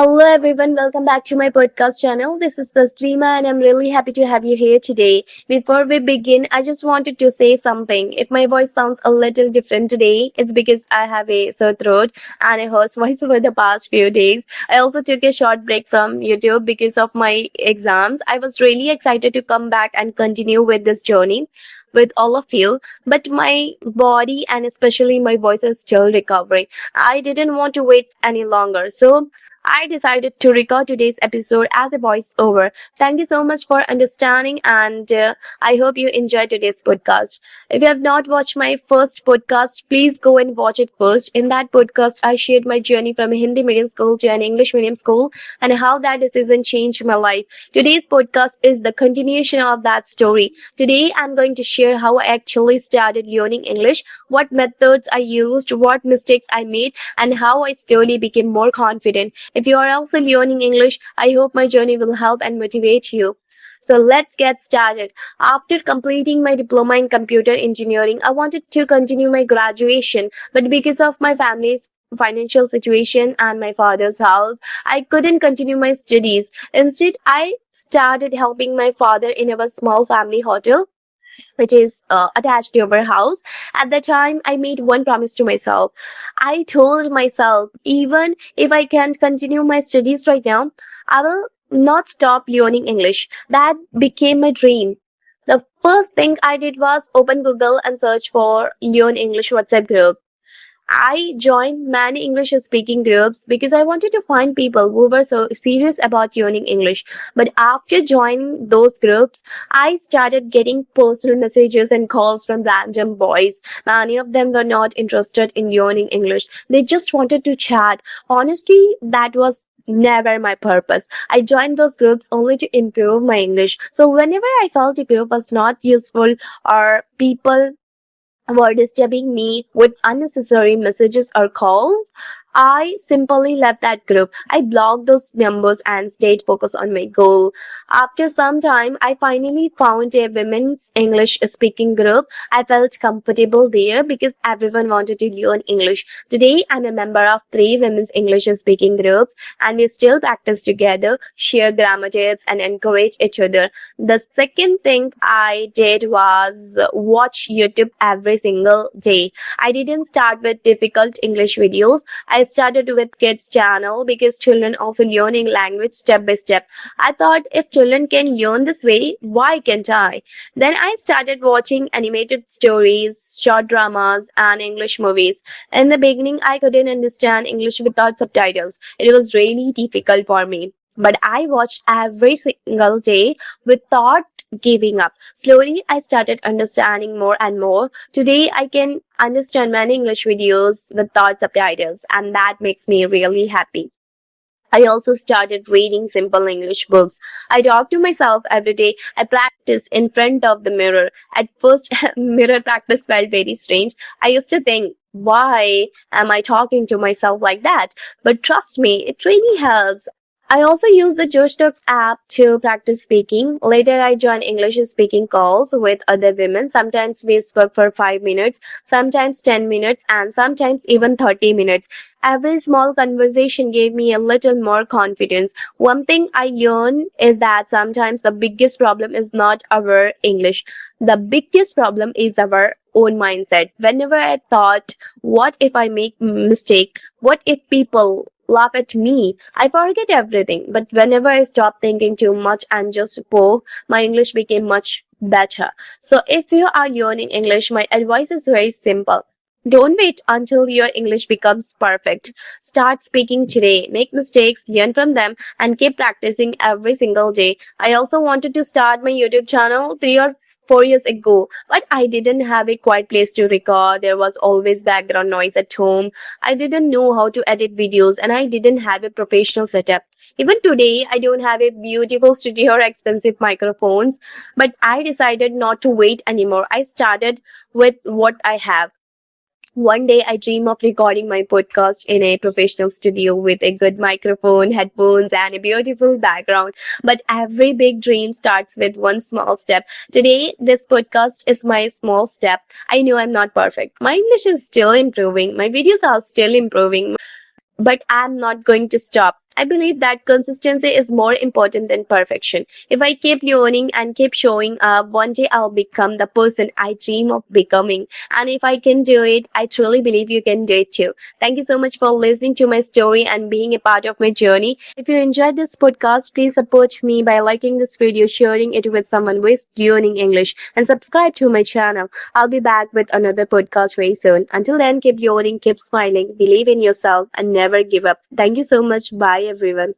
Hello everyone, welcome back to my podcast channel. This is Taslima and I'm really happy to have you here today. Before we begin, I just wanted to say something. If my voice sounds a little different today, it's because I have a sore throat and a hoarse voice over the past few days. I also took a short break from YouTube because of my exams. I was really excited to come back and continue with this journey with all of you, but my body and especially my voice is still recovering. I didn't want to wait any longer. So I decided to record today's episode as a voiceover. Thank you so much for understanding, and I hope you enjoyed today's podcast. If you have not watched my first podcast, please go and watch it first. In that podcast, I shared my journey from a Hindi medium school to an English medium school and how that decision changed my life. Today's podcast is the continuation of that story. Today, I'm going to share how I actually started learning English, what methods I used, what mistakes I made, and how I slowly became more confident. If you are also learning English, I hope my journey will help and motivate you. So let's get started. After completing my diploma in computer engineering, I wanted to continue my graduation, but because of my family's financial situation and my father's health, I couldn't continue my studies. Instead, I started helping my father in our small family hotel which is attached to our house. At the time, I made one promise to myself. I told myself, even if I can't continue my studies right now, I will not stop learning English. That became my dream. The first thing I did was open Google and search for Learn English WhatsApp group. I joined many English speaking groups because I wanted to find people who were so serious about learning English. But after joining those groups, I started getting personal messages and calls from random boys. Many of them were not interested in learning English. They just wanted to chat. Honestly, that was never my purpose. I joined those groups only to improve my English. So whenever I felt a group was not useful or people were disturbing me with unnecessary messages or calls, I simply left that group. I blocked those numbers and stayed focused on my goal. After some time, I finally found a women's English speaking group. I felt comfortable there because everyone wanted to learn English. Today, I'm a member of three women's English speaking groups and we still practice together, share grammar tips, and encourage each other. The second thing I did was watch YouTube every single day. I didn't start with difficult English videos. I started with kids channel because children also learning language step by step. I thought if children can learn this way, why can't I? Then I started watching animated stories, short dramas, and English movies. In the beginning, I couldn't understand English without subtitles. It was really difficult for me. But I watched every single day without giving up. Slowly, I started understanding more and more. Today, I can understand many English videos without subtitles, and that makes me really happy. I also started reading simple English books. I talk to myself every day. I practice in front of the mirror. At first, mirror practice felt very strange. I used to think, why am I talking to myself like that? But trust me, it really helps. I also use the Josh Talks app to practice speaking. Later, I joined English speaking calls with other women. Sometimes we spoke for 5 minutes, sometimes 10 minutes, and sometimes even 30 minutes. Every small conversation gave me a little more confidence. One thing I learned is that sometimes the biggest problem is not our English. The biggest problem is our own mindset. Whenever I thought, what if I make mistake? What if people laugh at me? I forget everything. But whenever I stopped thinking too much and just spoke, my English became much better. So if you are learning English, my advice is very simple. Don't wait until your English becomes perfect. Start speaking today. Make mistakes, learn from them, and keep practicing every single day. I also wanted to start my YouTube channel 3 or 4 years ago, but I didn't have a quiet place to record. There was always background noise at home. I didn't know how to edit videos and I didn't have a professional setup. Even today, I don't have a beautiful studio or expensive microphones, but I decided not to wait anymore. I started with what I have. One day, I dream of recording my podcast in a professional studio with a good microphone, headphones, and a beautiful background. But every big dream starts with one small step. Today, this podcast is my small step. I know I'm not perfect. My English is still improving. My videos are still improving. But I'm not going to stop. I believe that consistency is more important than perfection. If I keep learning and keep showing up, one day I'll become the person I dream of becoming. And if I can do it, I truly believe you can do it too. Thank you so much for listening to my story and being a part of my journey. If you enjoyed this podcast, please support me by liking this video, sharing it with someone who is learning English, and subscribe to my channel. I'll be back with another podcast very soon. Until then, keep learning, keep smiling, believe in yourself, and never give up. Thank you so much. Bye, everyone.